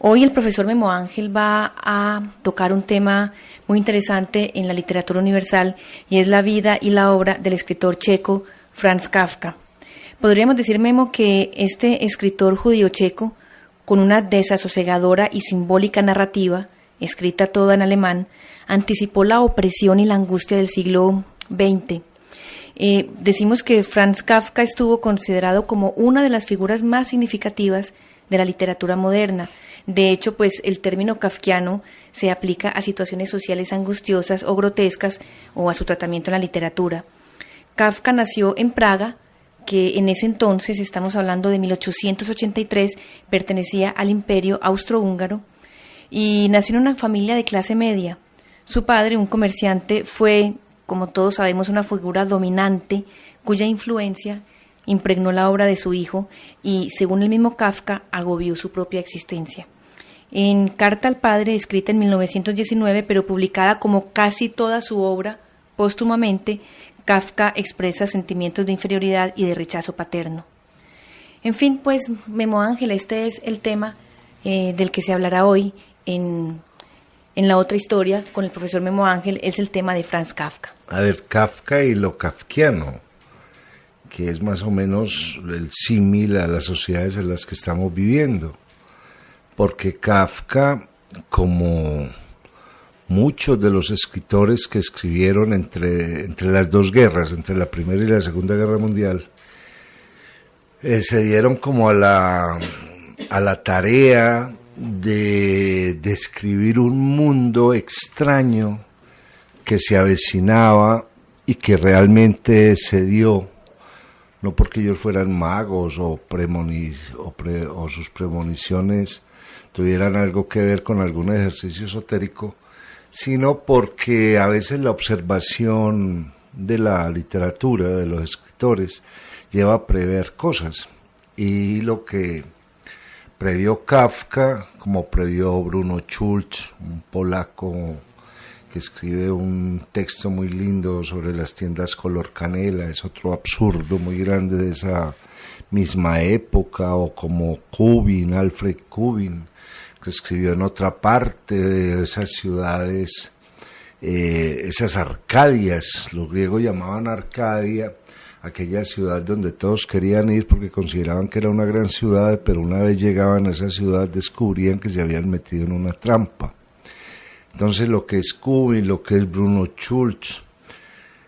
Hoy el profesor Memo Ángel va a tocar un tema muy interesante en la literatura universal y es la vida y la obra del escritor checo Franz Kafka. Podríamos decir, Memo, que este escritor judío checo, con una desasosegadora y simbólica narrativa, escrita toda en alemán, anticipó la opresión y la angustia del siglo XX. Decimos que Franz Kafka estuvo considerado como una de las figuras más significativas de la literatura moderna. De hecho, pues el término kafkiano se aplica a situaciones sociales angustiosas o grotescas o a su tratamiento en la literatura. Kafka nació en Praga, que en ese entonces, estamos hablando de 1883, pertenecía al Imperio Austrohúngaro y nació en una familia de clase media. Su padre, un comerciante, fue, como todos sabemos, una figura dominante cuya influencia impregnó la obra de su hijo y, según el mismo Kafka, agobió su propia existencia. En Carta al Padre, escrita en 1919, pero publicada como casi toda su obra póstumamente, Kafka expresa sentimientos de inferioridad y de rechazo paterno. En fin, pues, Memo Ángel, este es el tema del que se hablará hoy en la otra historia con el profesor Memo Ángel, es el tema de Franz Kafka. A ver, Kafka y lo kafkiano, que es más o menos el símil a las sociedades en las que estamos viviendo, porque Kafka, como muchos de los escritores que escribieron entre las dos guerras, entre la Primera y la Segunda Guerra Mundial, se dieron como a la tarea de describir un mundo extraño que se avecinaba y que realmente se dio, no porque ellos fueran magos o sus premoniciones tuvieran algo que ver con algún ejercicio esotérico, sino porque a veces la observación de la literatura, de los escritores, lleva a prever cosas. Y lo que previó Kafka, como previó Bruno Schulz, un polaco que escribe un texto muy lindo sobre las tiendas color canela, es otro absurdo muy grande de esa misma época, o como Kubin, Alfred Kubin, que escribió en otra parte de esas ciudades, esas Arcadias, los griegos llamaban Arcadia, aquella ciudad donde todos querían ir porque consideraban que era una gran ciudad, pero una vez llegaban a esa ciudad descubrían que se habían metido en una trampa. Entonces lo que es Kubin, lo que es Bruno Schulz,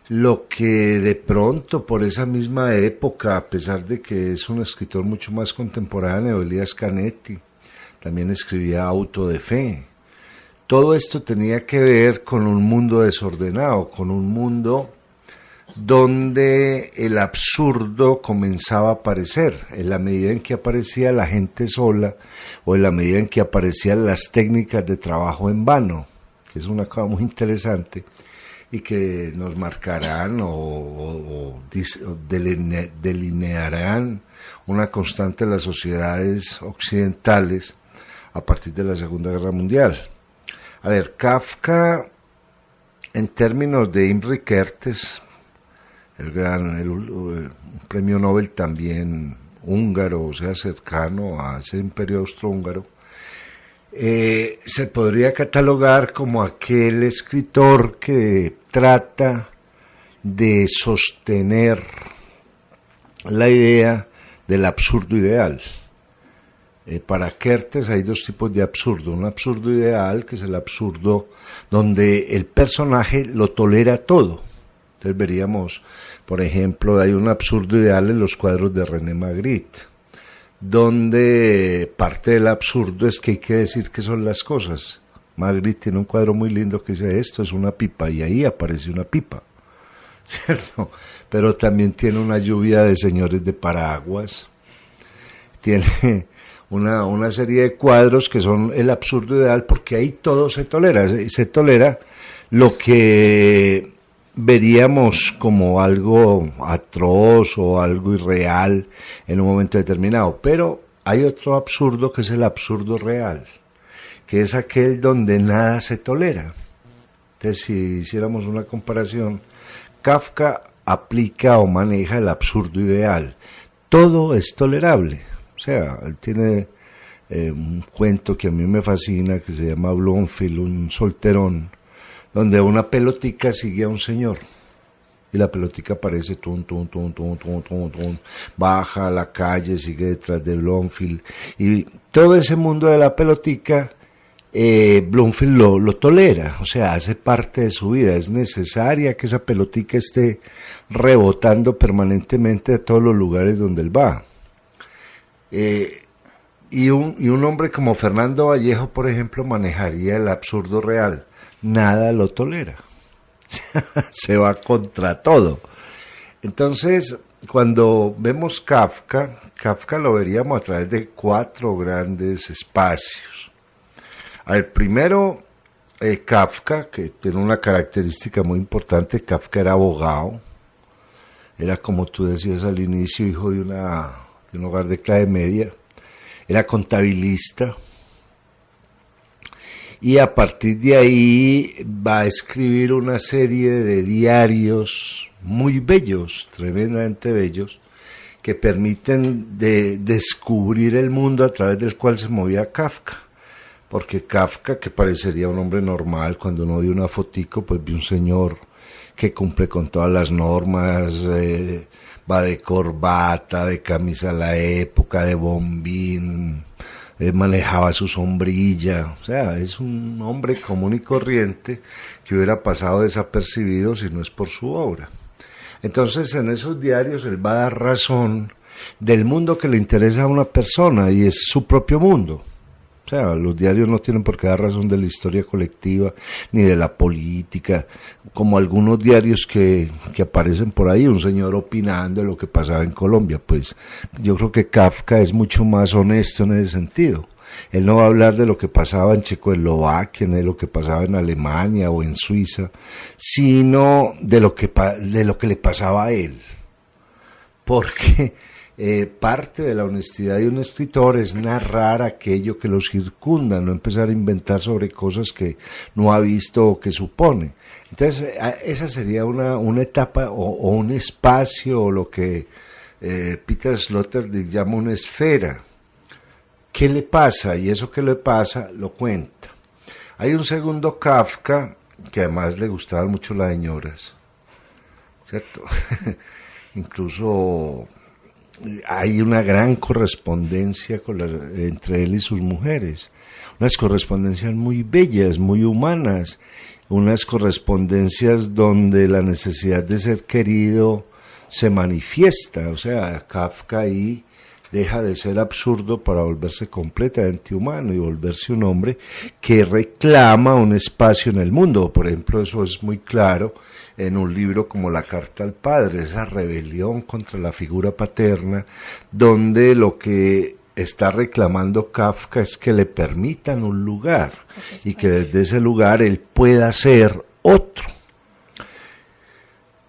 lo que de pronto por esa misma época, a pesar de que es un escritor mucho más contemporáneo, Elias Canetti, también escribía Auto de Fe. Todo esto tenía que ver con un mundo desordenado, con un mundo donde el absurdo comenzaba a aparecer, en la medida en que aparecía la gente sola o en la medida en que aparecían las técnicas de trabajo en vano, que es una cosa muy interesante y que nos marcarán o delinearán una constante de las sociedades occidentales a partir de la Segunda Guerra Mundial. A ver, Kafka, en términos de Imre Kertész, el premio Nobel también húngaro, o sea, cercano a ese imperio austrohúngaro, se podría catalogar como aquel escritor que trata de sostener la idea del absurdo ideal. Para Kertész hay dos tipos de absurdo: un absurdo ideal, que es el absurdo donde el personaje lo tolera todo. Entonces veríamos, por ejemplo, hay un absurdo ideal en los cuadros de René Magritte, donde parte del absurdo es que hay que decir qué son las cosas. Magritte tiene un cuadro muy lindo que dice: esto es una pipa, y ahí aparece una pipa, ¿cierto? Pero también tiene una lluvia de señores de paraguas, tiene una serie de cuadros que son el absurdo ideal, porque ahí todo se tolera lo que veríamos como algo atroz o algo irreal en un momento determinado. Pero hay otro absurdo que es el absurdo real, que es aquel donde nada se tolera. Entonces, si hiciéramos una comparación, Kafka aplica o maneja el absurdo ideal. Todo es tolerable. O sea, él tiene un cuento que a mí me fascina, que se llama Blomfield, un solterón, donde una pelotica sigue a un señor. Y la pelotica aparece, baja a la calle, sigue detrás de Blomfield. Y todo ese mundo de la pelotica, Blomfield lo tolera, o sea, hace parte de su vida. Es necesaria que esa pelotica esté rebotando permanentemente a todos los lugares donde él va. Y un hombre como Fernando Vallejo, por ejemplo, manejaría el absurdo real. Nada lo tolera. Se va contra todo. Entonces, cuando vemos Kafka lo veríamos a través de 4 grandes espacios. Al primero, Kafka, que tiene una característica muy importante. Kafka era abogado, era, como tú decías al inicio, hijo de un hogar de clase media, era contabilista, y a partir de ahí va a escribir una serie de diarios muy bellos, tremendamente bellos, que permiten descubrir el mundo a través del cual se movía Kafka. Porque Kafka, que parecería un hombre normal, cuando uno ve una fotico, pues ve un señor que cumple con todas las normas, va de corbata, de camisa a la época, de bombín, manejaba su sombrilla, o sea, es un hombre común y corriente que hubiera pasado desapercibido si no es por su obra. Entonces, en esos diarios él va a dar razón del mundo que le interesa a una persona, y es su propio mundo. O sea, los diarios no tienen por qué dar razón de la historia colectiva ni de la política, como algunos diarios que aparecen por ahí, un señor opinando de lo que pasaba en Colombia. Pues yo creo que Kafka es mucho más honesto en ese sentido. Él no va a hablar de lo que pasaba en Checoslovaquia, ni de lo que pasaba en Alemania o en Suiza, sino de lo que le pasaba a él. Porque parte de la honestidad de un escritor es narrar aquello que lo circunda, no empezar a inventar sobre cosas que no ha visto o que supone. Entonces, esa sería una etapa o un espacio, o lo que Peter Sloterdijk llama una esfera. ¿Qué le pasa? Y eso que le pasa lo cuenta. Hay un segundo Kafka, que además le gustaban mucho las señoras, ¿cierto? Incluso hay una gran correspondencia entre él y sus mujeres, unas correspondencias muy bellas, muy humanas, unas correspondencias donde la necesidad de ser querido se manifiesta. O sea, Kafka ahí deja de ser absurdo para volverse completamente humano y volverse un hombre que reclama un espacio en el mundo. Por ejemplo, eso es muy claro en un libro como La Carta al Padre, esa rebelión contra la figura paterna, donde lo que está reclamando Kafka es que le permitan un lugar y que desde ese lugar él pueda ser otro.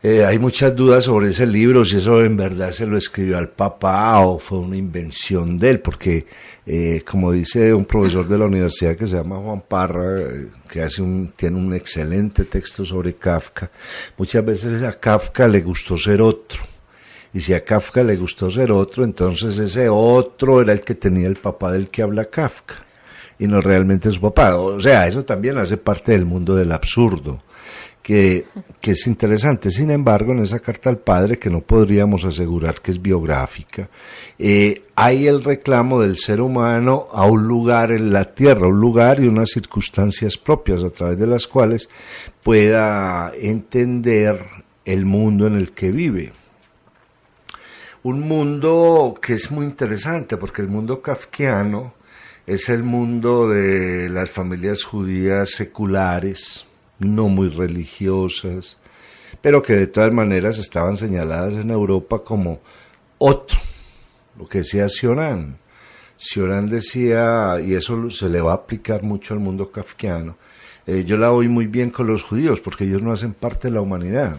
Hay muchas dudas sobre ese libro, si eso en verdad se lo escribió al papá o fue una invención de él, porque como dice un profesor de la universidad que se llama Juan Parra, que tiene un excelente texto sobre Kafka, muchas veces a Kafka le gustó ser otro, y si a Kafka le gustó ser otro, entonces ese otro era el que tenía el papá del que habla Kafka, y no realmente su papá. O sea, eso también hace parte del mundo del absurdo, que es interesante. Sin embargo, en esa Carta al Padre, que no podríamos asegurar que es biográfica, hay el reclamo del ser humano a un lugar en la tierra, un lugar y unas circunstancias propias a través de las cuales pueda entender el mundo en el que vive. Un mundo que es muy interesante, porque el mundo kafkiano es el mundo de las familias judías seculares, no muy religiosas, pero que de todas maneras estaban señaladas en Europa como otro, lo que decía Cioran. Cioran decía, y eso se le va a aplicar mucho al mundo kafkiano, yo la voy muy bien con los judíos porque ellos no hacen parte de la humanidad.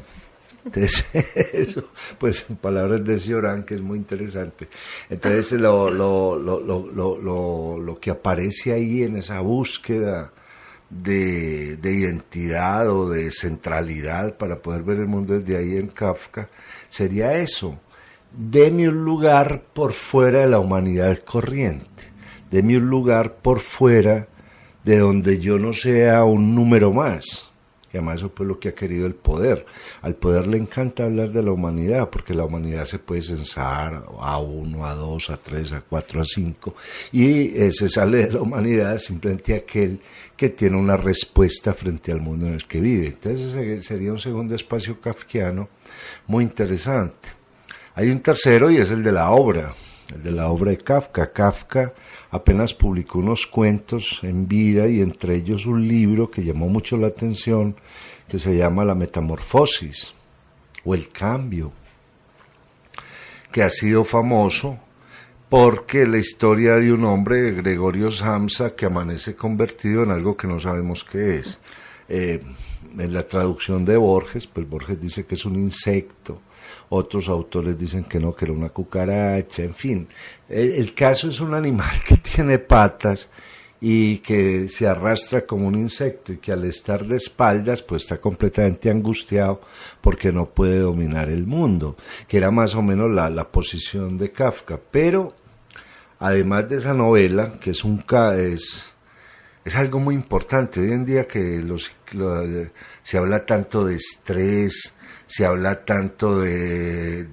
Entonces, eso, pues en palabras de Cioran, que es muy interesante. Entonces, lo que aparece ahí en esa búsqueda de identidad o de centralidad para poder ver el mundo desde ahí en Kafka, sería eso: deme un lugar por fuera de la humanidad corriente, deme un lugar por fuera de donde yo no sea un número más. Y además eso fue lo que ha querido el poder. Al poder le encanta hablar de la humanidad, porque la humanidad se puede censar a 1, a 2, a 3, a 4, a 5, y se sale de la humanidad simplemente aquel que tiene una respuesta frente al mundo en el que vive. Entonces ese sería un segundo espacio kafkiano muy interesante. Hay un tercero y es el de la obra de Kafka. Kafka apenas publicó unos cuentos en vida y entre ellos un libro que llamó mucho la atención que se llama La Metamorfosis o El Cambio, que ha sido famoso porque la historia de un hombre, Gregorio Samsa, que amanece convertido en algo que no sabemos qué es. En la traducción de Borges, pues Borges dice que es un insecto, otros autores dicen que no, que era una cucaracha, en fin. El caso es un animal que tiene patas y que se arrastra como un insecto y que al estar de espaldas pues está completamente angustiado porque no puede dominar el mundo, que era más o menos la posición de Kafka. Pero además de esa novela, que es algo muy importante hoy en día, que se habla tanto de estrés, se habla tanto del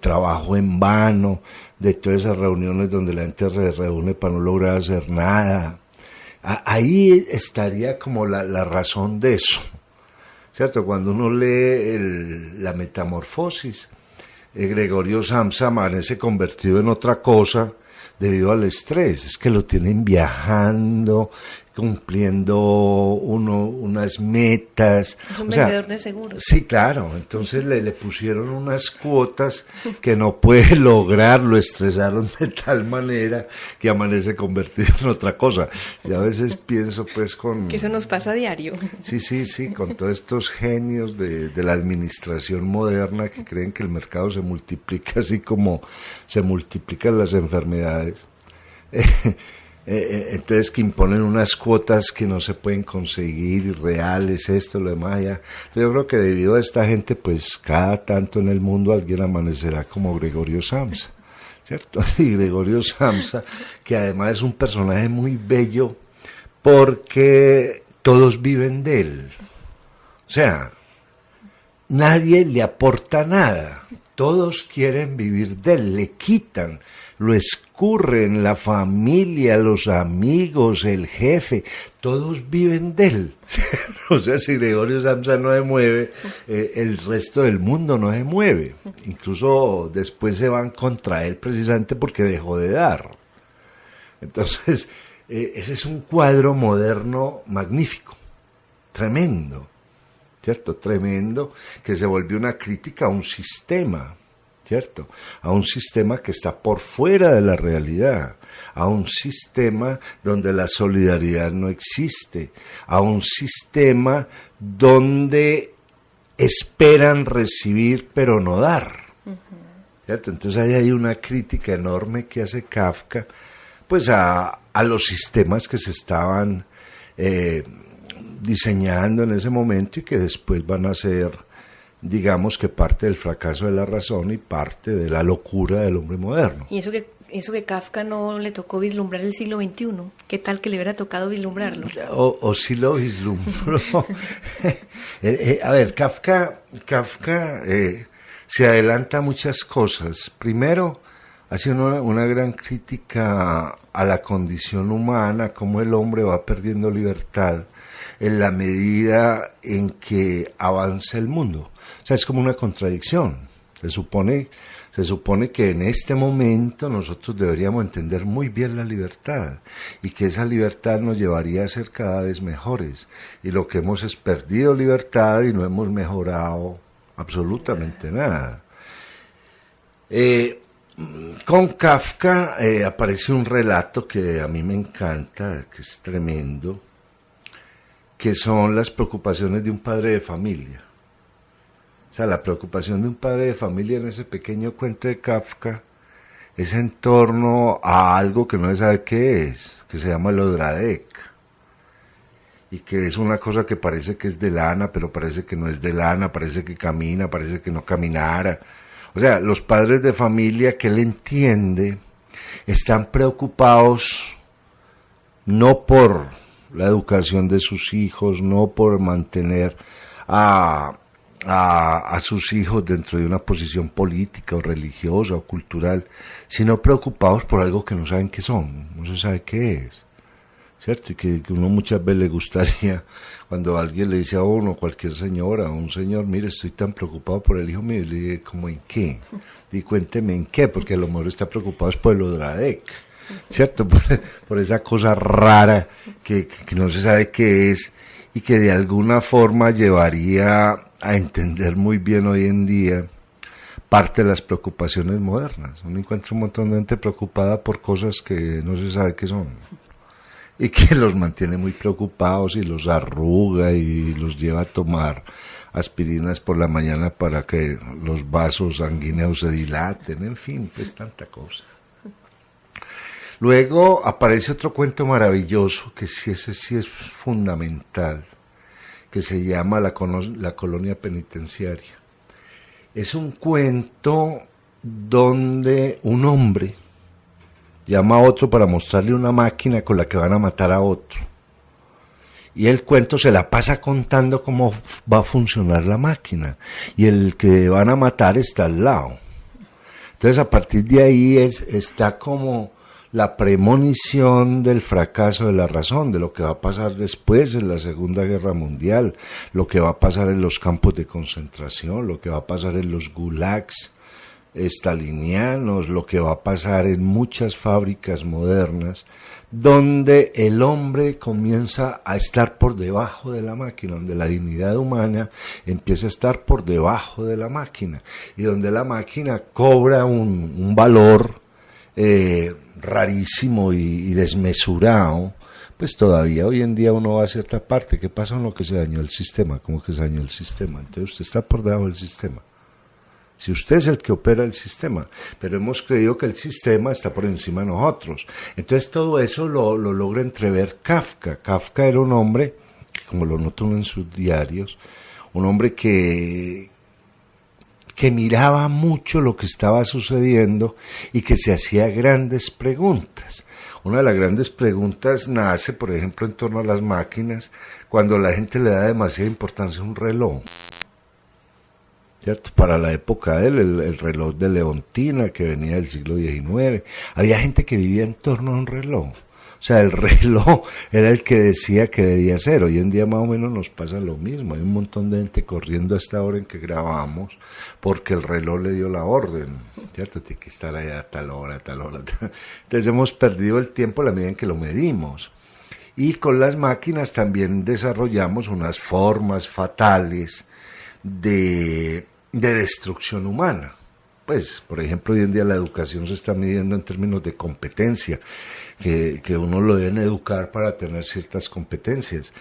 trabajo en vano, de todas esas reuniones donde la gente se reúne para no lograr hacer nada. Ahí estaría como la razón de eso, ¿cierto? Cuando uno lee La Metamorfosis, Gregorio Samsa amanece convertido en otra cosa debido al estrés, es que lo tienen viajando, cumpliendo unas metas. Es un vendedor de seguros. Sí, claro, entonces le pusieron unas cuotas que no puede lograr, lo estresaron de tal manera que amanece convertido en otra cosa. Y a veces pienso pues que eso nos pasa a diario. Sí, con todos estos genios de la administración moderna que creen que el mercado se multiplica así como se multiplican las enfermedades. Entonces que imponen unas cuotas que no se pueden conseguir, irreales, esto, lo demás, ya. Yo creo que debido a esta gente, pues cada tanto en el mundo alguien amanecerá como Gregorio Samsa, ¿cierto? Y Gregorio Samsa, que además es un personaje muy bello porque todos viven de él. O sea, nadie le aporta nada. Todos quieren vivir de él, le quitan, lo escurren, la familia, los amigos, el jefe, todos viven de él. O sea, si Gregorio Samsa no se mueve, el resto del mundo no se mueve. Incluso después se van contra él precisamente porque dejó de dar. Entonces, ese es un cuadro moderno magnífico, tremendo. ¿Cierto? Tremendo, que se volvió una crítica a un sistema, ¿cierto? A un sistema que está por fuera de la realidad, a un sistema donde la solidaridad no existe, a un sistema donde esperan recibir pero no dar, ¿cierto? Entonces ahí hay una crítica enorme que hace Kafka, pues a los sistemas que se estaban diseñando en ese momento y que después van a ser, digamos, que parte del fracaso de la razón y parte de la locura del hombre moderno. Y eso que Kafka no le tocó vislumbrar el siglo XXI, ¿qué tal que le hubiera tocado vislumbrarlo? O sí lo vislumbró. A ver, Kafka se adelanta a muchas cosas. Primero, hace una gran crítica a la condición humana, cómo el hombre va perdiendo libertad en la medida en que avanza el mundo. O sea, es como una contradicción. Se supone que en este momento nosotros deberíamos entender muy bien la libertad y que esa libertad nos llevaría a ser cada vez mejores. Y lo que hemos es perdido libertad y no hemos mejorado absolutamente nada. Con Kafka aparece un relato que a mí me encanta, que es tremendo, que son las preocupaciones de un padre de familia. O sea, la preocupación de un padre de familia en ese pequeño cuento de Kafka es en torno a algo que no se sabe qué es, que se llama el Odradek, y que es una cosa que parece que es de lana, pero parece que no es de lana, parece que camina, parece que no caminara. O sea, los padres de familia que él entiende están preocupados no por la educación de sus hijos, no por mantener a sus hijos dentro de una posición política o religiosa o cultural, sino preocupados por algo que no saben qué son, no se sabe qué es, ¿cierto? Y que uno muchas veces le gustaría, cuando alguien le dice a uno, cualquier señora o un señor, mire, estoy tan preocupado por el hijo mío, y le dice, ¿cómo en qué? Y cuénteme en qué, porque a lo mejor está preocupado es por el Odradec, ¿cierto? Por esa cosa rara que no se sabe qué es y que de alguna forma llevaría a entender muy bien hoy en día parte de las preocupaciones modernas. Uno encuentra un montón de gente preocupada por cosas que no se sabe qué son y que los mantiene muy preocupados y los arruga y los lleva a tomar aspirinas por la mañana para que los vasos sanguíneos se dilaten, en fin, pues tanta cosa. Luego aparece otro cuento maravilloso, que sí, ese sí es fundamental, que se llama La Colonia Penitenciaria. Es un cuento donde un hombre llama a otro para mostrarle una máquina con la que van a matar a otro. Y el cuento se la pasa contando cómo va a funcionar la máquina. Y el que van a matar está al lado. Entonces a partir de ahí está como la premonición del fracaso de la razón, de lo que va a pasar después en la Segunda Guerra Mundial, lo que va a pasar en los campos de concentración, lo que va a pasar en los gulags stalinianos, lo que va a pasar en muchas fábricas modernas, donde el hombre comienza a estar por debajo de la máquina, donde la dignidad humana empieza a estar por debajo de la máquina, y donde la máquina cobra un valor rarísimo y desmesurado. Pues todavía hoy en día uno va a cierta parte, ¿qué pasa con lo que se dañó el sistema? ¿Cómo que se dañó el sistema? Entonces usted está por debajo del sistema. Si usted es el que opera el sistema, pero hemos creído que el sistema está por encima de nosotros. Entonces todo eso lo logra entrever Kafka. Kafka era un hombre, como lo nota uno en sus diarios, un hombre que miraba mucho lo que estaba sucediendo y que se hacía grandes preguntas. Una de las grandes preguntas nace, por ejemplo, en torno a las máquinas, cuando la gente le da demasiada importancia a un reloj. ¿Cierto? Para la época de él, el reloj de Leontina, que venía del siglo XIX, había gente que vivía en torno a un reloj. O sea, el reloj era el que decía que debía ser. Hoy en día más o menos nos pasa lo mismo. Hay un montón de gente corriendo a esta hora en que grabamos porque el reloj le dio la orden, ¿cierto? Tiene que estar allá a tal hora, a tal hora. Entonces hemos perdido el tiempo a la medida en que lo medimos. Y con las máquinas también desarrollamos unas formas fatales de destrucción humana. Pues, por ejemplo, hoy en día la educación se está midiendo en términos de competencia, que uno lo deben educar para tener ciertas competencias.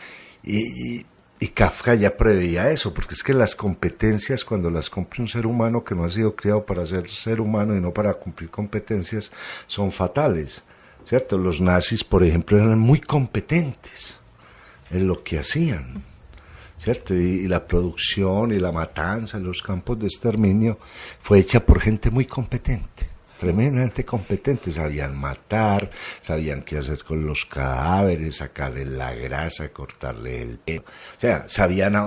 Y Kafka ya preveía eso, porque es que las competencias, cuando las cumple un ser humano que no ha sido criado para ser ser humano y no para cumplir competencias, son fatales, ¿cierto? Los nazis, por ejemplo, eran muy competentes en lo que hacían, ¿cierto? Y la producción y la matanza en los campos de exterminio fue hecha por gente muy competente, tremendamente competente. Sabían matar, sabían qué hacer con los cadáveres, sacarle la grasa, cortarle el pelo. O sea, sabían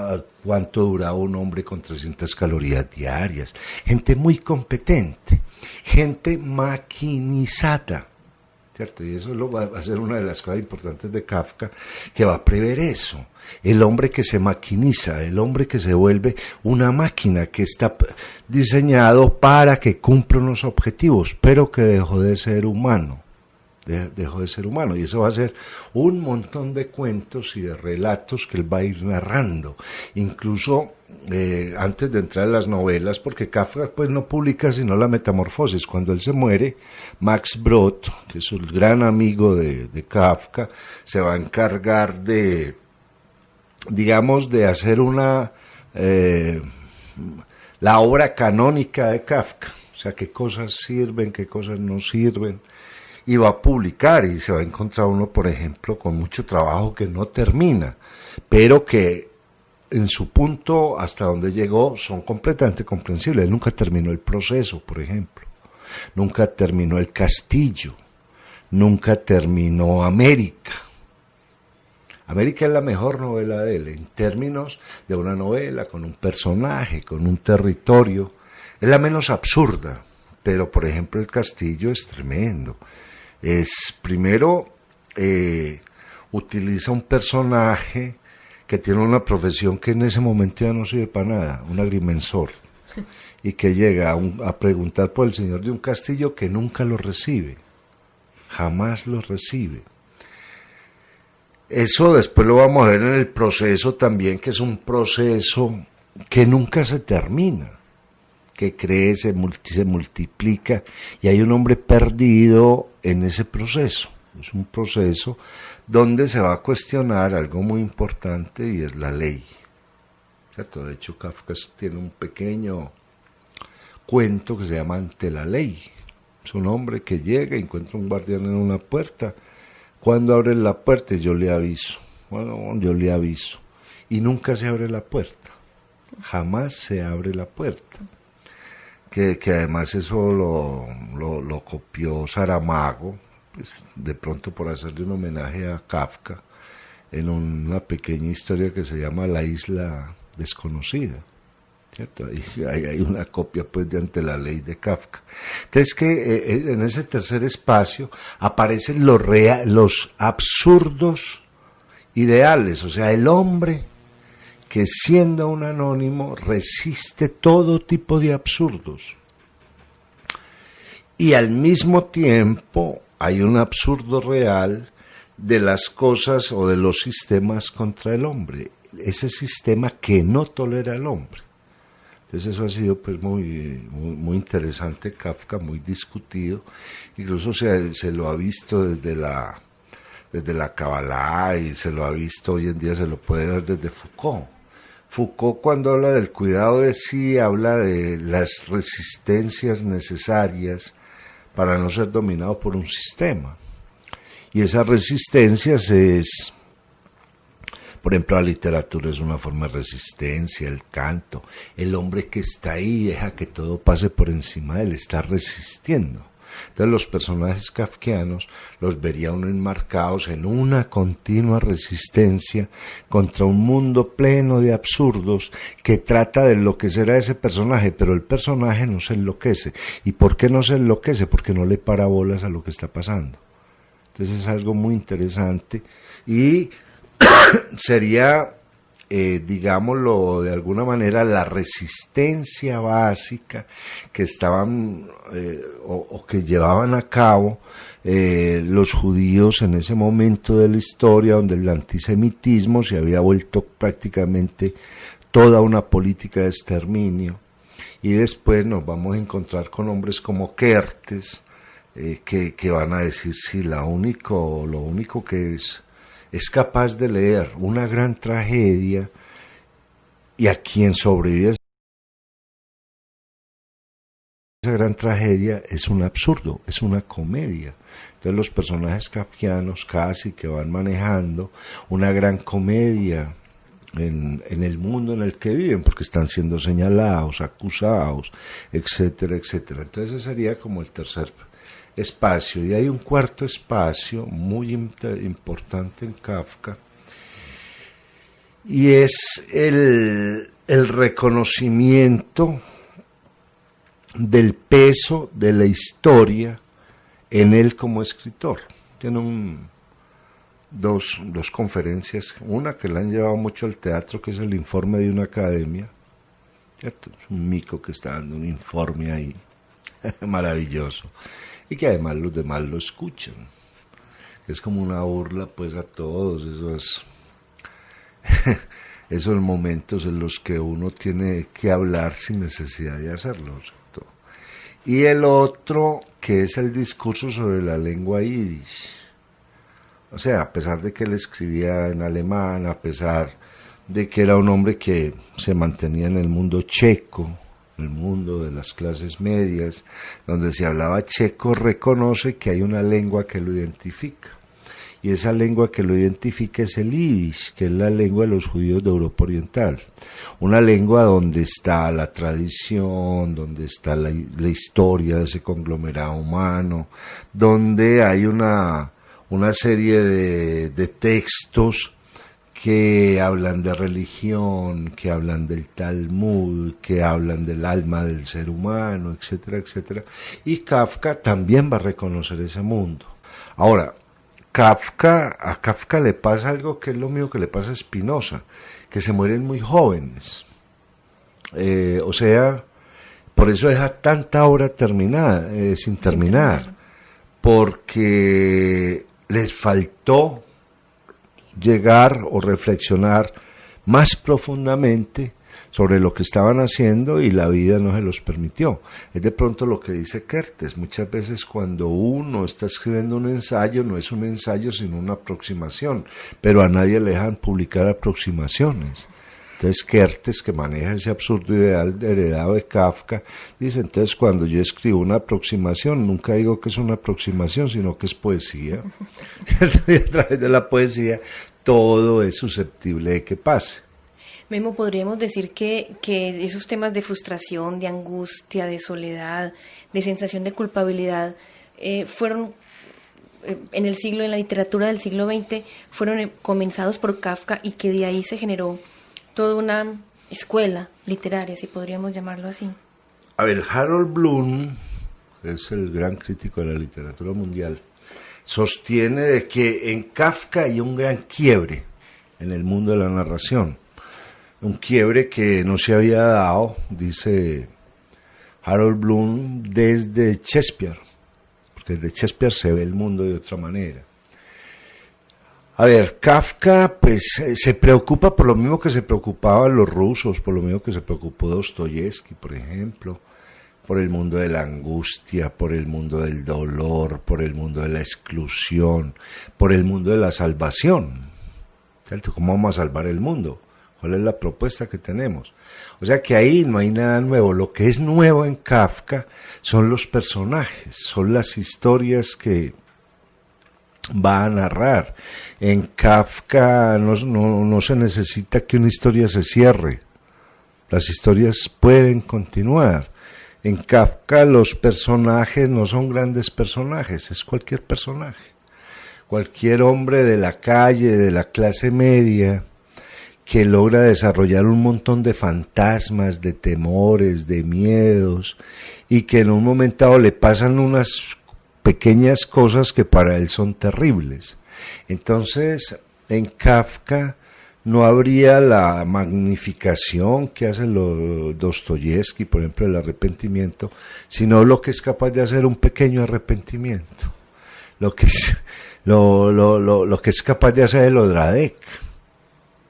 cuánto duraba un hombre con 300 calorías diarias. Gente muy competente, gente maquinizada, ¿cierto? Y eso va a ser una de las cosas importantes de Kafka, que va a prever eso. El hombre que se maquiniza, el hombre que se vuelve una máquina que está diseñado para que cumpla unos objetivos, pero que dejó de ser humano. Dejó de ser humano, y eso va a ser un montón de cuentos y de relatos que él va a ir narrando, incluso antes de entrar en las novelas, porque Kafka pues no publica sino La Metamorfosis. Cuando él se muere, Max Brod, que es un gran amigo de Kafka, se va a encargar de, digamos, de hacer la obra canónica de Kafka, o sea, qué cosas sirven, qué cosas no sirven, y va a publicar, y se va a encontrar uno, por ejemplo, con mucho trabajo que no termina, pero que en su punto hasta donde llegó son completamente comprensibles. Él nunca terminó el proceso, por ejemplo. nunca terminó El Castillo, nunca terminó América. América es la mejor novela de él, en términos de una novela, con un personaje, con un territorio. Es la menos absurda, pero por ejemplo El Castillo es tremendo. Primero, utiliza un personaje que tiene una profesión que en ese momento ya no sirve para nada, un agrimensor, y que llega a preguntar por el señor de un castillo que nunca lo recibe, jamás lo recibe. Eso después lo vamos a ver en el proceso también, que es un proceso que nunca se termina, que crece, se multiplica, y hay un hombre perdido en ese proceso. Es un proceso donde se va a cuestionar algo muy importante, y es la ley, ¿cierto? De hecho, Kafka tiene un pequeño cuento que se llama Ante la ley. Es un hombre que llega y encuentra un guardián en una puerta. Cuando abre la puerta, yo le aviso. Bueno, yo le aviso. Y nunca se abre la puerta. Jamás se abre la puerta. Que además eso lo copió Saramago, pues, de pronto por hacerle un homenaje a Kafka, en una pequeña historia que se llama La isla desconocida, ¿cierto? Hay una copia pues de Ante la ley de Kafka. Entonces que en ese tercer espacio aparecen los absurdos ideales, o sea, el hombre que siendo un anónimo resiste todo tipo de absurdos. Y al mismo tiempo hay un absurdo real de las cosas o de los sistemas contra el hombre, ese sistema que no tolera al hombre. Entonces eso ha sido pues muy interesante, Kafka, muy discutido, incluso se lo ha visto desde la Kabbalah, y se lo ha visto hoy en día, se lo puede ver desde Foucault. Foucault, cuando habla del cuidado de sí, habla de las resistencias necesarias para no ser dominado por un sistema. Y esas resistencias es, por ejemplo, la literatura es una forma de resistencia, el canto, el hombre que está ahí deja que todo pase por encima de él, está resistiendo. Entonces los personajes kafkianos los vería uno enmarcados en una continua resistencia contra un mundo pleno de absurdos que trata de enloquecer a ese personaje, pero el personaje no se enloquece. ¿Y por qué no se enloquece? Porque no le para bolas a lo que está pasando. Entonces es algo muy interesante y sería, digámoslo de alguna manera, la resistencia básica que estaban o que llevaban a cabo los judíos en ese momento de la historia, donde el antisemitismo se había vuelto prácticamente toda una política de exterminio. Y después nos vamos a encontrar con hombres como Kertész, que van a decir, sí, lo único que es capaz de leer una gran tragedia, y a quien sobrevive esa gran tragedia es un absurdo, es una comedia. Entonces los personajes kafkianos casi que van manejando una gran comedia en el mundo en el que viven, porque están siendo señalados, acusados, etcétera, etcétera. Entonces ese sería como el tercer espacio. Y hay un cuarto espacio muy importante en Kafka, y es el reconocimiento del peso de la historia en él como escritor. Tiene dos conferencias, una que le han llevado mucho al teatro, que es el informe de una academia, ¿cierto? Es un mico que está dando un informe ahí, maravilloso, y que además los demás lo escuchan. Es como una burla pues a todos esos momentos en los que uno tiene que hablar sin necesidad de hacerlo, ¿cierto? Y el otro, que es el discurso sobre la lengua yiddish. O sea, a pesar de que él escribía en alemán, a pesar de que era un hombre que se mantenía en el mundo checo, el mundo de las clases medias, donde se hablaba checo, reconoce que hay una lengua que lo identifica. y esa lengua que lo identifica es el yiddish, que es la lengua de los judíos de Europa Oriental. Una lengua donde está la tradición, donde está la historia de ese conglomerado humano, donde hay una serie de textos que hablan de religión, que hablan del Talmud, que hablan del alma del ser humano, etcétera, etcétera. Y Kafka también va a reconocer ese mundo. Ahora, a Kafka le pasa algo que es lo mismo que le pasa a Spinoza, que se mueren muy jóvenes. O sea, por eso deja tanta obra terminada, sin terminar, porque les faltó llegar o reflexionar más profundamente sobre lo que estaban haciendo y la vida no se los permitió. Es de pronto lo que dice Kertész, muchas veces cuando uno está escribiendo un ensayo, no es un ensayo sino una aproximación, pero a nadie le dejan publicar aproximaciones. Entonces Kertész, que maneja ese absurdo ideal heredado de Kafka, dice, entonces cuando yo escribo una aproximación, nunca digo que es una aproximación, sino que es poesía. ¿Cierto? Y a través de la poesía todo es susceptible de que pase. Memo, podríamos decir que esos temas de frustración, de angustia, de soledad, de sensación de culpabilidad, fueron en la literatura del siglo XX, fueron comenzados por Kafka y que de ahí se generó toda una escuela literaria, si podríamos llamarlo así. A ver, Harold Bloom, que es el gran crítico de la literatura mundial, sostiene de que en Kafka hay un gran quiebre en el mundo de la narración. Un quiebre que no se había dado, dice Harold Bloom, desde Shakespeare, porque desde Shakespeare se ve el mundo de otra manera. A ver, Kafka pues se preocupa por lo mismo que se preocupaban los rusos, por lo mismo que se preocupó Dostoyevsky, por ejemplo, por el mundo de la angustia, por el mundo del dolor, por el mundo de la exclusión, por el mundo de la salvación. ¿Cierto? ¿Cómo vamos a salvar el mundo? ¿Cuál es la propuesta que tenemos? O sea que ahí no hay nada nuevo. Lo que es nuevo en Kafka son los personajes, son las historias que va a narrar. En Kafka no se necesita que una historia se cierre. Las historias pueden continuar. En Kafka los personajes no son grandes personajes, es cualquier personaje. Cualquier hombre de la calle, de la clase media, que logra desarrollar un montón de fantasmas, de temores, de miedos, y que en un momento dado le pasan unas pequeñas cosas que para él son terribles. Entonces, en Kafka no habría la magnificación que hace Dostoyevsky, por ejemplo, el arrepentimiento, sino lo que es capaz de hacer un pequeño arrepentimiento, lo que es capaz de hacer el Odradek,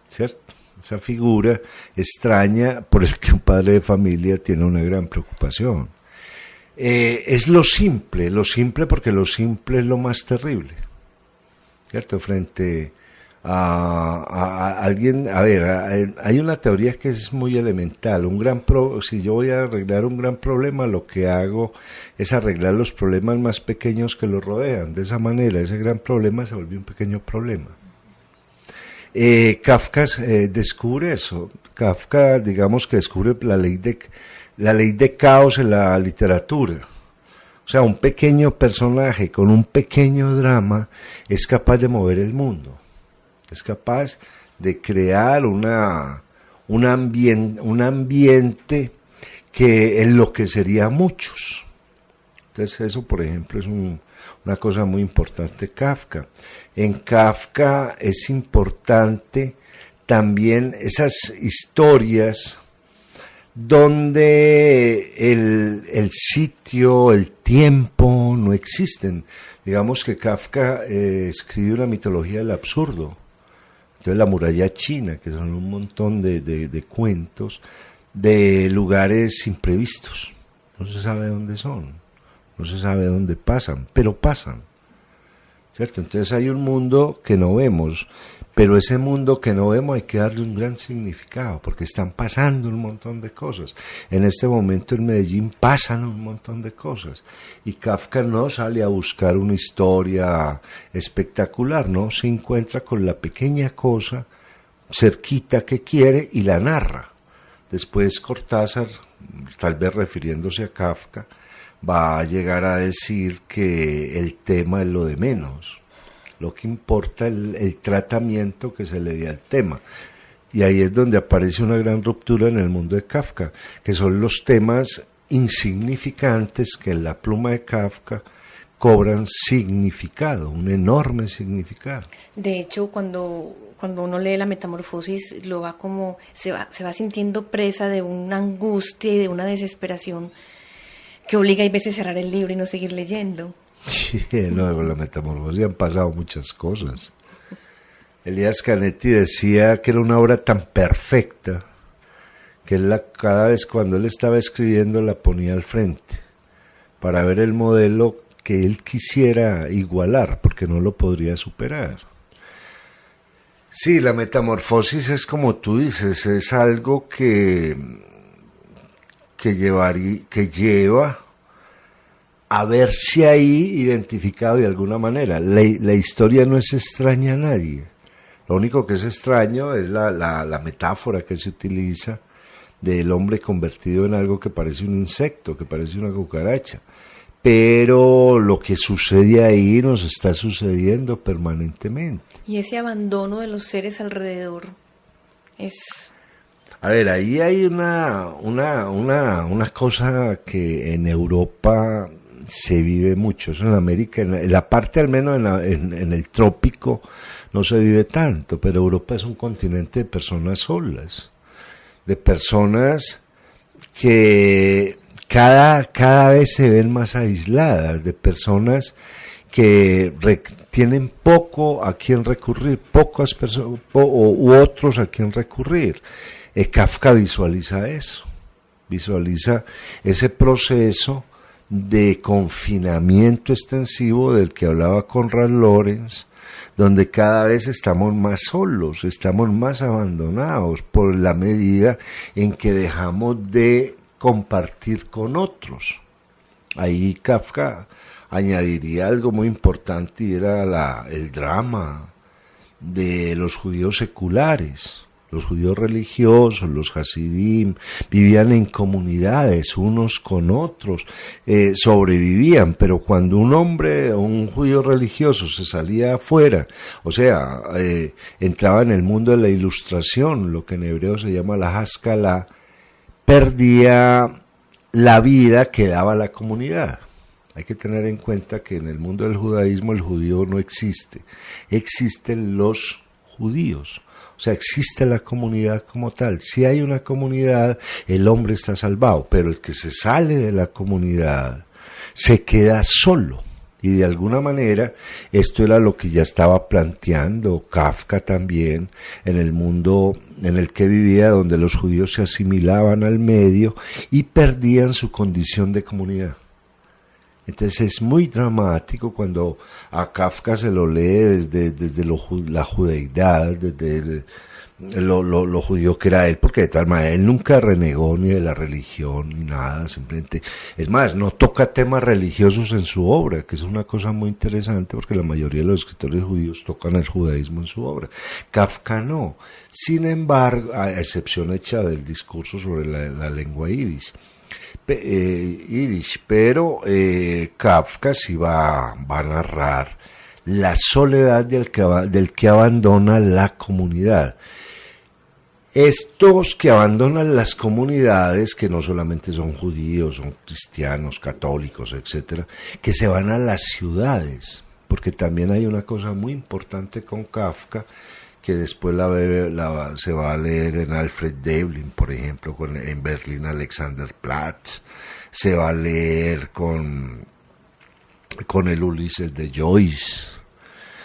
¿cierto? Esa figura extraña por el que un padre de familia tiene una gran preocupación. Es lo simple porque lo simple es lo más terrible, ¿cierto? Frente a alguien, a ver, hay una teoría que es muy elemental. Si yo voy a arreglar un gran problema, lo que hago es arreglar los problemas más pequeños que lo rodean. De esa manera, ese gran problema se vuelve un pequeño problema. Kafka descubre eso. Kafka, digamos que descubre la ley de caos en la literatura. O sea, un pequeño personaje con un pequeño drama es capaz de mover el mundo. Es capaz de crear un ambiente que enloquecería a muchos. Entonces eso, por ejemplo, es una cosa muy importante de Kafka. En Kafka es importante también esas historias donde el sitio, el tiempo no existen. Digamos que Kafka escribe una mitología del absurdo. Entonces la muralla china, que son un montón de cuentos de lugares imprevistos. No se sabe dónde son, no se sabe dónde pasan, pero pasan. ¿Cierto? Entonces hay un mundo que no vemos, Pero ese mundo que no vemos hay que darle un gran significado, porque están pasando un montón de cosas. En este momento en Medellín pasan un montón de cosas. Y Kafka no sale a buscar una historia espectacular, no, se encuentra con la pequeña cosa cerquita que quiere y la narra. Después Cortázar, tal vez refiriéndose a Kafka, va a llegar a decir que el tema es lo de menos. Lo que importa es el tratamiento que se le dé al tema. Y ahí es donde aparece una gran ruptura en el mundo de Kafka, que son los temas insignificantes que en la pluma de Kafka cobran significado, un enorme significado. De hecho, cuando uno lee la Metamorfosis, lo va como se va sintiendo presa de una angustia y de una desesperación que obliga a veces a cerrar el libro y no seguir leyendo. Sí, no, con la Metamorfosis han pasado muchas cosas. Elías Canetti decía que era una obra tan perfecta que él cada vez cuando él estaba escribiendo la ponía al frente para ver el modelo que él quisiera igualar, porque no lo podría superar. Sí, la Metamorfosis es como tú dices, es algo que lleva a verse ahí identificado de alguna manera. La historia no es extraña a nadie. Lo único que es extraño es la metáfora que se utiliza del hombre convertido en algo que parece un insecto, que parece una cucaracha. Pero lo que sucede ahí nos está sucediendo permanentemente. Y ese abandono de los seres alrededor es... A ver, ahí hay una cosa que en Europa se vive mucho, eso en América, en la parte al menos en el trópico no se vive tanto, pero Europa es un continente de personas solas, de personas que cada vez se ven más aisladas, de personas que tienen poco a quien recurrir, pocas personas u otros a quien recurrir. Kafka visualiza eso, visualiza ese proceso de confinamiento extensivo del que hablaba Konrad Lorenz, donde cada vez estamos más solos, estamos más abandonados por la medida en que dejamos de compartir con otros. Ahí Kafka añadiría algo muy importante y era el drama de los judíos seculares. Los judíos religiosos, los hasidim, vivían en comunidades unos con otros, sobrevivían, pero cuando un judío religioso se salía afuera, o sea, entraba en el mundo de la ilustración, lo que en hebreo se llama la Haskalah, perdía la vida que daba la comunidad. Hay que tener en cuenta que en el mundo del judaísmo el judío no existe, existen los judíos. O sea, existe la comunidad como tal. Si hay una comunidad, el hombre está salvado, pero el que se sale de la comunidad se queda solo. Y de alguna manera, esto era lo que ya estaba planteando Kafka también en el mundo en el que vivía, donde los judíos se asimilaban al medio y perdían su condición de comunidad. Entonces es muy dramático cuando a Kafka se lo lee desde la judeidad, desde lo judío que era él, porque de tal manera él nunca renegó ni de la religión ni nada, simplemente, es más, no toca temas religiosos en su obra, que es una cosa muy interesante porque la mayoría de los escritores judíos tocan el judaísmo en su obra. Kafka no, sin embargo, a excepción hecha del discurso sobre la lengua yiddish, pero Kafka sí va a narrar la soledad del que abandona la comunidad. Estos que abandonan las comunidades, que no solamente son judíos, son cristianos, católicos, etcétera, que se van a las ciudades, porque también hay una cosa muy importante con Kafka, que después se va a leer en Alfred Döblin, por ejemplo, en Berlín Alexanderplatz, se va a leer con el Ulises de Joyce.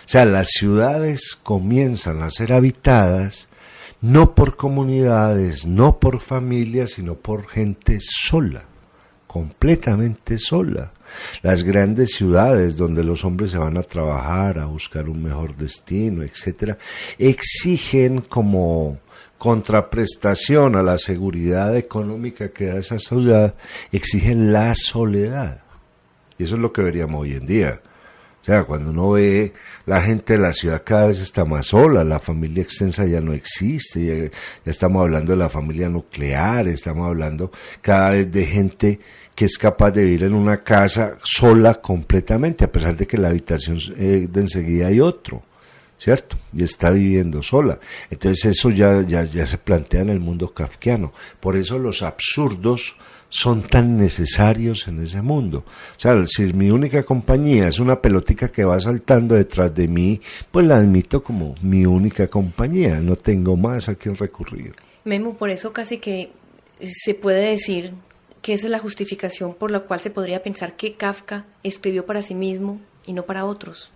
O sea, las ciudades comienzan a ser habitadas no por comunidades, no por familias, sino por gente sola, completamente sola. Las grandes ciudades donde los hombres se van a trabajar, a buscar un mejor destino, etcétera, exigen como contraprestación a la seguridad económica que da esa ciudad, exigen la soledad. Y eso es lo que veríamos hoy en día. O sea, cuando uno ve la gente de la ciudad cada vez está más sola, la familia extensa ya no existe, ya estamos hablando de la familia nuclear, estamos hablando cada vez de gente que es capaz de vivir en una casa sola completamente, a pesar de que en la habitación de enseguida hay otro, ¿cierto? Y está viviendo sola. Entonces eso ya se plantea en el mundo kafkiano. Por eso los absurdos son tan necesarios en ese mundo. O sea, si mi única compañía es una pelotica que va saltando detrás de mí, pues la admito como mi única compañía, no tengo más a quien recurrir. Memo, por eso casi que se puede decir que esa es la justificación por la cual se podría pensar que Kafka escribió para sí mismo y no para otros.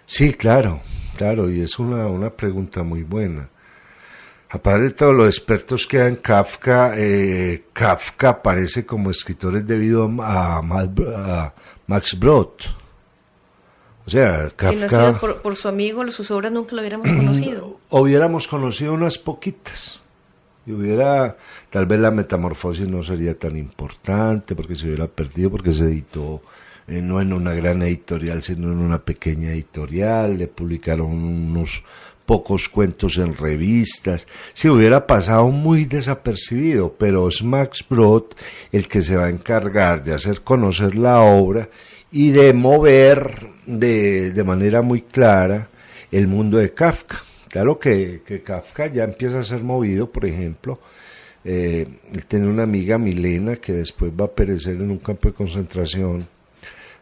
Sí, claro, y es una pregunta muy buena. Aparte de todos los expertos que dan Kafka, Kafka aparece como escritor es debido a Max Brod. O sea, Kafka... Si no ha sido por su amigo, sus obras nunca lo hubiéramos conocido. Hubiéramos conocido unas poquitas. Y tal vez la Metamorfosis no sería tan importante porque se hubiera perdido, porque se editó no en una gran editorial, sino en una pequeña editorial, le publicaron unos pocos cuentos en revistas, se hubiera pasado muy desapercibido, pero es Max Brod el que se va a encargar de hacer conocer la obra y de mover de manera muy clara el mundo de Kafka. Claro que Kafka ya empieza a ser movido, por ejemplo, él tiene una amiga, Milena, que después va a perecer en un campo de concentración,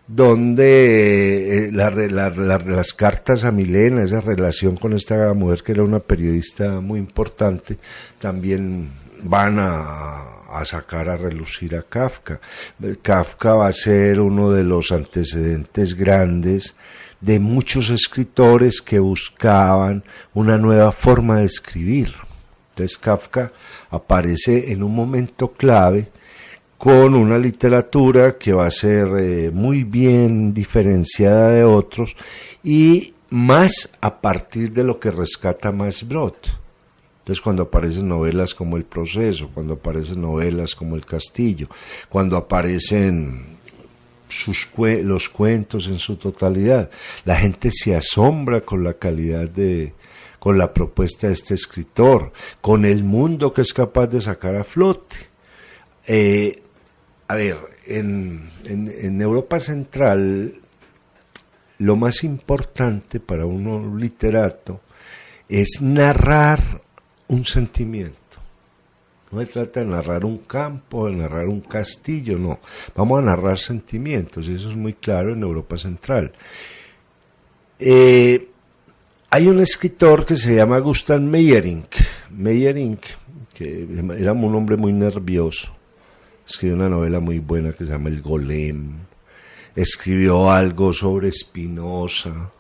donde las cartas a Milena, esa relación con esta mujer que era una periodista muy importante, también van a sacar a relucir a Kafka. Kafka va a ser uno de los antecedentes grandes de muchos escritores que buscaban una nueva forma de escribir. Entonces Kafka aparece en un momento clave con una literatura que va a ser muy bien diferenciada de otros y más a partir de lo que rescata Max Brod. Entonces cuando aparecen novelas como El Proceso, cuando aparecen novelas como El Castillo, cuando aparecen los cuentos en su totalidad, la gente se asombra con la calidad con la propuesta de este escritor, con el mundo que es capaz de sacar a flote. En Europa Central, lo más importante para un literato es narrar un sentimiento. No se trata de narrar un campo, de narrar un castillo, no. Vamos a narrar sentimientos, y eso es muy claro en Europa Central. Hay un escritor que se llama Gustav Meyrink, que era un hombre muy nervioso. Escribió una novela muy buena que se llama El Golem. Escribió algo sobre Spinoza.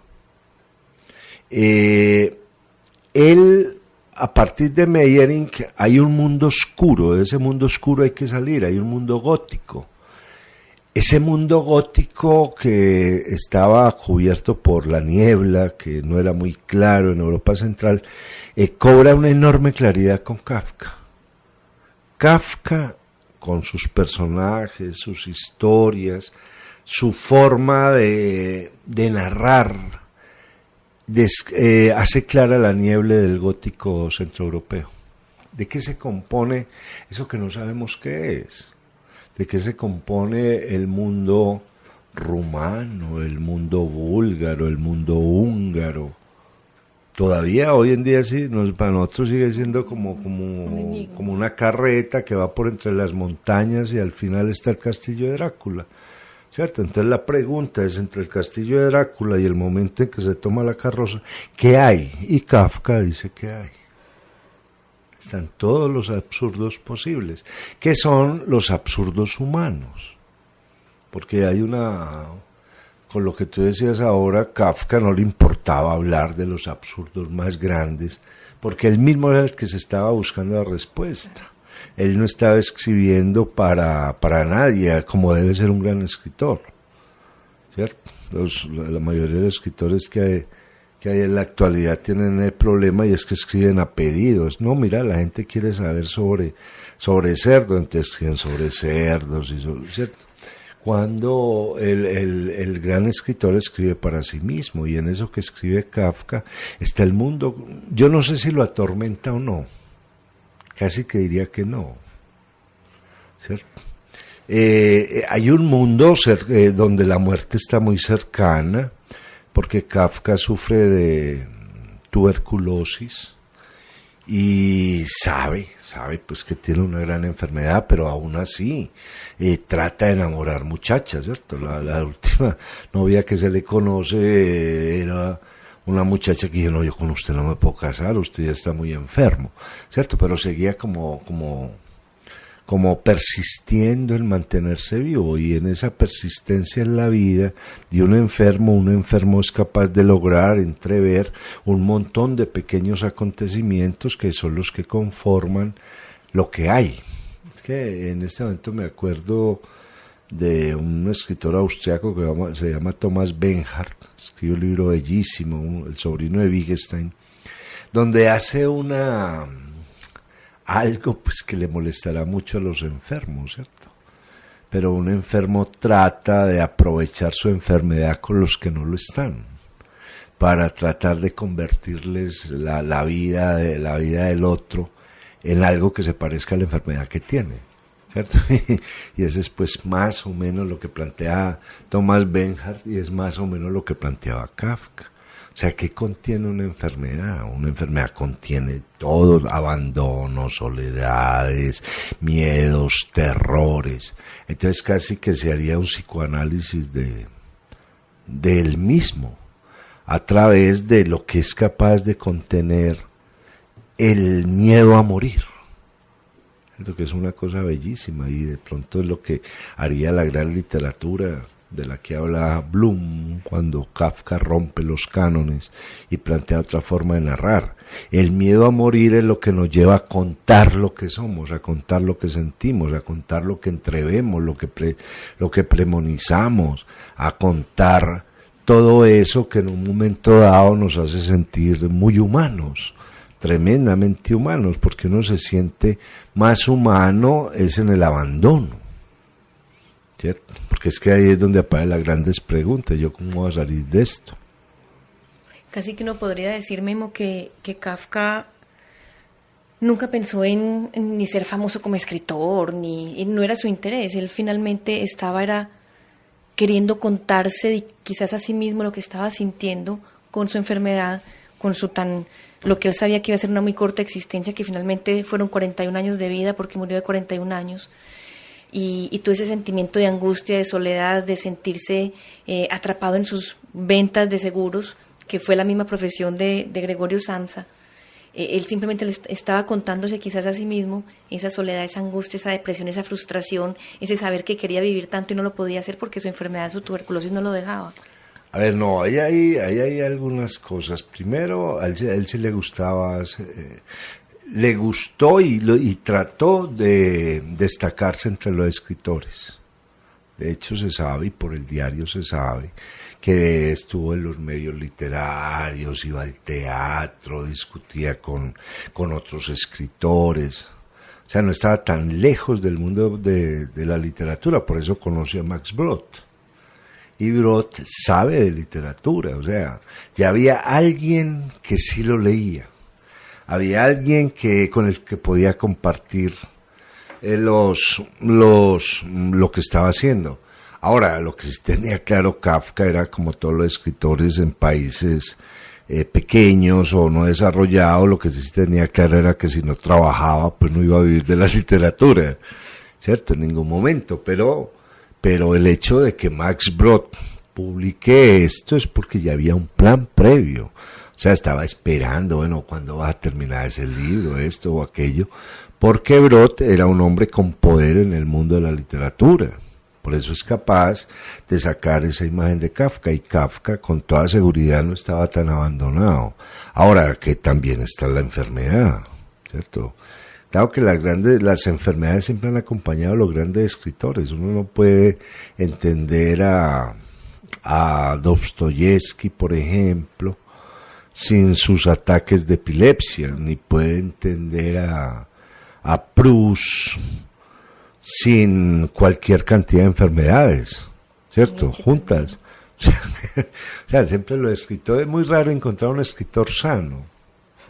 Él, a partir de Meyrink, hay un mundo oscuro. De ese mundo oscuro hay que salir. Hay un mundo gótico. Ese mundo gótico que estaba cubierto por la niebla, que no era muy claro en Europa Central, cobra una enorme claridad con Kafka. Kafka, con sus personajes, sus historias, su forma de narrar, hace clara la niebla del gótico centroeuropeo. ¿De qué se compone eso que no sabemos qué es? ¿De qué se compone el mundo rumano, el mundo búlgaro, el mundo húngaro? Todavía hoy en día sí, para nosotros sigue siendo como una carreta que va por entre las montañas y al final está el castillo de Drácula, ¿cierto? Entonces la pregunta es, entre el castillo de Drácula y el momento en que se toma la carroza, ¿qué hay? Y Kafka dice que hay. Están todos los absurdos posibles. ¿Qué son los absurdos humanos? Porque hay con lo que tú decías ahora, Kafka no le importaba hablar de los absurdos más grandes, porque él mismo era el que se estaba buscando la respuesta. él no estaba escribiendo para nadie, como debe ser un gran escritor, ¿cierto? La mayoría de los escritores que hay en la actualidad tienen el problema, y es que escriben a pedidos. No, mira, la gente quiere saber sobre cerdo, entonces escriben sobre cerdos, ¿cierto? Cuando el gran escritor escribe para sí mismo, y en eso que escribe Kafka está el mundo. Yo no sé si lo atormenta o no, casi que diría que no, ¿cierto? Hay un mundo donde la muerte está muy cercana, porque Kafka sufre de tuberculosis y sabe pues que tiene una gran enfermedad, pero aún así trata de enamorar muchachas, ¿cierto? La última novia que se le conoce era una muchacha que dijo: no, yo con usted no me puedo casar, usted ya está muy enfermo, ¿cierto? Pero seguía como persistiendo en mantenerse vivo, y en esa persistencia en la vida de un enfermo es capaz de lograr entrever un montón de pequeños acontecimientos que son los que conforman lo que hay. Es que en este momento me acuerdo de un escritor austriaco que se llama Thomas Bernhard, escribió un libro bellísimo, El sobrino de Wittgenstein, donde hace algo pues que le molestará mucho a los enfermos, ¿cierto? Pero un enfermo trata de aprovechar su enfermedad con los que no lo están, para tratar de convertirles la vida del otro en algo que se parezca a la enfermedad que tiene, ¿cierto? Y ese es pues más o menos lo que plantea Thomas Bernhard, y es más o menos lo que planteaba Kafka. O sea, ¿qué contiene una enfermedad? Una enfermedad contiene todo: abandono, soledades, miedos, terrores. Entonces casi que se haría un psicoanálisis de él mismo, a través de lo que es capaz de contener el miedo a morir. Esto que es una cosa bellísima, y de pronto es lo que haría la gran literatura de la que habla Bloom cuando Kafka rompe los cánones y plantea otra forma de narrar. El miedo a morir es lo que nos lleva a contar lo que somos, a contar lo que sentimos, a contar lo que entrevemos, lo que premonizamos, a contar todo eso que en un momento dado nos hace sentir muy humanos, tremendamente humanos, porque uno se siente más humano es en el abandono, ¿cierto? Porque es que ahí es donde aparecen las grandes preguntas: ¿yo cómo voy a salir de esto? Casi que uno podría decir, Memo, que Kafka nunca pensó en ni ser famoso como escritor, ni no era su interés. Él finalmente estaba queriendo contarse quizás a sí mismo lo que estaba sintiendo con su enfermedad, con lo que él sabía que iba a ser una muy corta existencia, que finalmente fueron 41 años de vida, porque murió de 41 años. Y todo ese sentimiento de angustia, de soledad, de sentirse atrapado en sus ventas de seguros, que fue la misma profesión de Gregorio Samsa. Él simplemente le estaba contándose quizás a sí mismo esa soledad, esa angustia, esa depresión, esa frustración, ese saber que quería vivir tanto y no lo podía hacer porque su enfermedad, su tuberculosis no lo dejaba. A ver, no, ahí hay algunas cosas. Primero, a él sí le gustaba... le gustó y trató de destacarse entre los escritores. De hecho se sabe, y por el diario se sabe, que estuvo en los medios literarios, iba al teatro, discutía con otros escritores. O sea, no estaba tan lejos del mundo de la literatura, por eso conoció a Max Brod. Y Brod sabe de literatura, o sea, ya había alguien que sí lo leía. Había alguien con el que podía compartir lo que estaba haciendo. Ahora, lo que sí tenía claro Kafka era, como todos los escritores en países pequeños o no desarrollados, lo que sí tenía claro era que si no trabajaba, pues no iba a vivir de la literatura, ¿cierto? En ningún momento. Pero el hecho de que Max Brod publique esto es porque ya había un plan previo. O sea, estaba esperando, bueno, ¿cuándo va a terminar ese libro, esto o aquello? Porque Brod era un hombre con poder en el mundo de la literatura. Por eso es capaz de sacar esa imagen de Kafka, y Kafka con toda seguridad no estaba tan abandonado. Ahora que también está la enfermedad, ¿cierto? Dado que las enfermedades siempre han acompañado a los grandes escritores. Uno no puede entender a Dostoyevsky, por ejemplo, sin sus ataques de epilepsia, ni puede entender a Proust sin cualquier cantidad de enfermedades, ¿cierto? Juntas. O sea, siempre los escritores, es muy raro encontrar un escritor sano,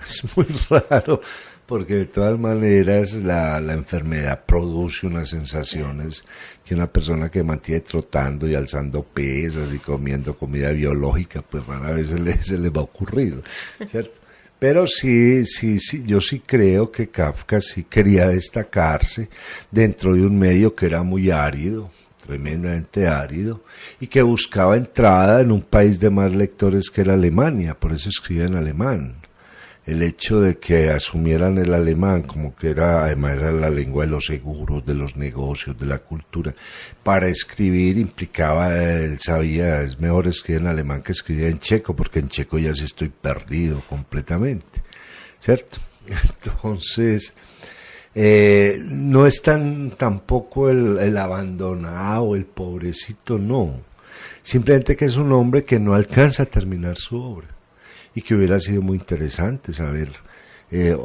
es muy raro, porque de todas maneras la enfermedad produce unas sensaciones que una persona que mantiene trotando y alzando pesas y comiendo comida biológica, pues rara vez se le va a ocurrir, ¿cierto? Pero sí, yo sí creo que Kafka sí quería destacarse dentro de un medio que era muy árido, tremendamente árido, y que buscaba entrada en un país de más lectores que era Alemania, por eso escribía en alemán. El hecho de que asumieran el alemán como que además era la lengua de los seguros, de los negocios, de la cultura, para escribir implicaba, él sabía, es mejor escribir en alemán que escribir en checo, porque en checo ya sí estoy perdido completamente, ¿cierto? Entonces, no es tampoco el abandonado, el pobrecito, no. Simplemente que es un hombre que no alcanza a terminar su obra. Y que hubiera sido muy interesante saber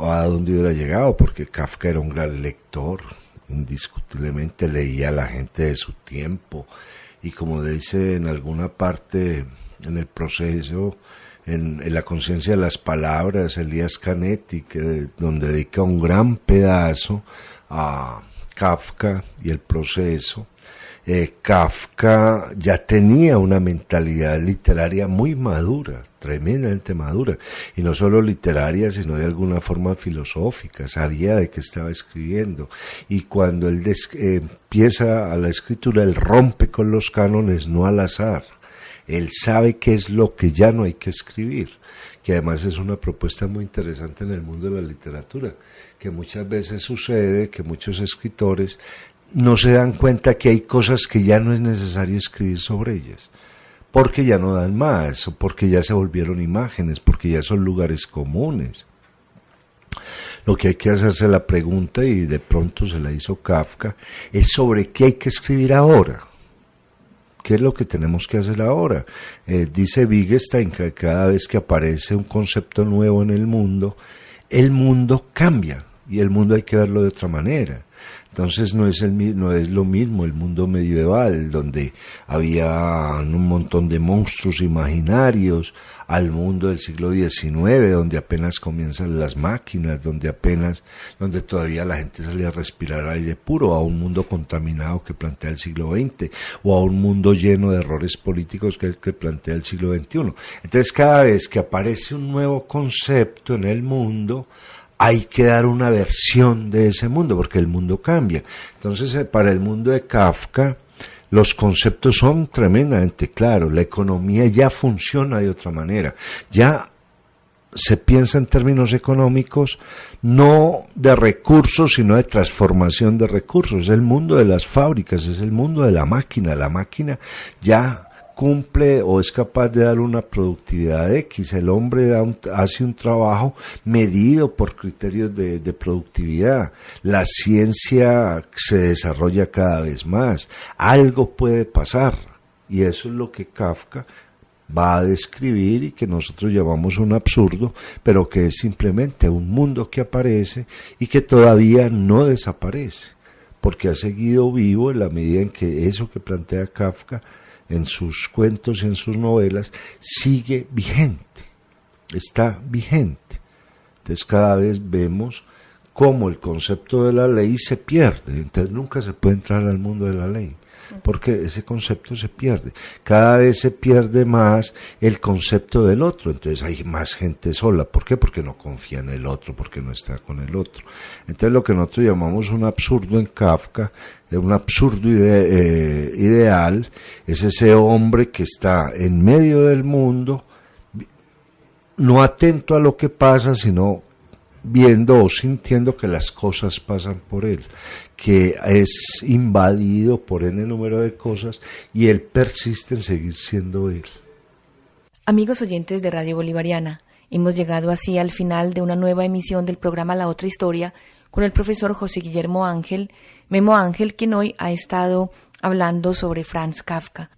a dónde hubiera llegado, porque Kafka era un gran lector, indiscutiblemente leía a la gente de su tiempo, y como dice en alguna parte en el proceso, en la conciencia de las palabras, Elías Canetti, donde dedica un gran pedazo a Kafka y el proceso, Kafka ya tenía una mentalidad literaria muy madura, tremendamente madura, y no solo literaria, sino de alguna forma filosófica, sabía de qué estaba escribiendo, y cuando él empieza a la escritura, él rompe con los cánones no al azar, él sabe qué es lo que ya no hay que escribir, que además es una propuesta muy interesante en el mundo de la literatura, que muchas veces sucede que muchos escritores no se dan cuenta que hay cosas que ya no es necesario escribir sobre ellas, porque ya no dan más, o porque ya se volvieron imágenes, porque ya son lugares comunes. Lo que hay que hacerse la pregunta, y de pronto se la hizo Kafka, es sobre qué hay que escribir ahora. ¿Qué es lo que tenemos que hacer ahora? Dice Wittgenstein que cada vez que aparece un concepto nuevo en el mundo cambia, y el mundo hay que verlo de otra manera. Entonces no es lo mismo el mundo medieval, donde había un montón de monstruos imaginarios, al mundo del siglo XIX, donde apenas comienzan las máquinas, donde todavía la gente salía a respirar aire puro, a un mundo contaminado que plantea el siglo XX, o a un mundo lleno de errores políticos que plantea el siglo XXI. Entonces cada vez que aparece un nuevo concepto en el mundo, hay que dar una versión de ese mundo, porque el mundo cambia. Entonces, para el mundo de Kafka, los conceptos son tremendamente claros. La economía ya funciona de otra manera. Ya se piensa en términos económicos, no de recursos, sino de transformación de recursos. Es el mundo de las fábricas, es el mundo de la máquina. La máquina ya cumple o es capaz de dar una productividad X. El hombre hace un trabajo medido por criterios de productividad. La ciencia se desarrolla cada vez más. Algo puede pasar, y eso es lo que Kafka va a describir y que nosotros llamamos un absurdo, pero que es simplemente un mundo que aparece y que todavía no desaparece, porque ha seguido vivo en la medida en que eso que plantea Kafka en sus cuentos y en sus novelas sigue vigente, está vigente. Entonces cada vez vemos cómo el concepto de la ley se pierde, entonces nunca se puede entrar al mundo de la ley, porque ese concepto se pierde, cada vez se pierde más el concepto del otro, entonces hay más gente sola. ¿Por qué? Porque no confía en el otro, porque no está con el otro. Entonces lo que nosotros llamamos un absurdo en Kafka, un absurdo ideal, es ese hombre que está en medio del mundo, no atento a lo que pasa, sino viendo o sintiendo que las cosas pasan por él, que es invadido por n número de cosas, y él persiste en seguir siendo él. Amigos oyentes de Radio Bolivariana, hemos llegado así al final de una nueva emisión del programa La Otra Historia, con el profesor José Guillermo Ángel, Memo Ángel, quien hoy ha estado hablando sobre Franz Kafka.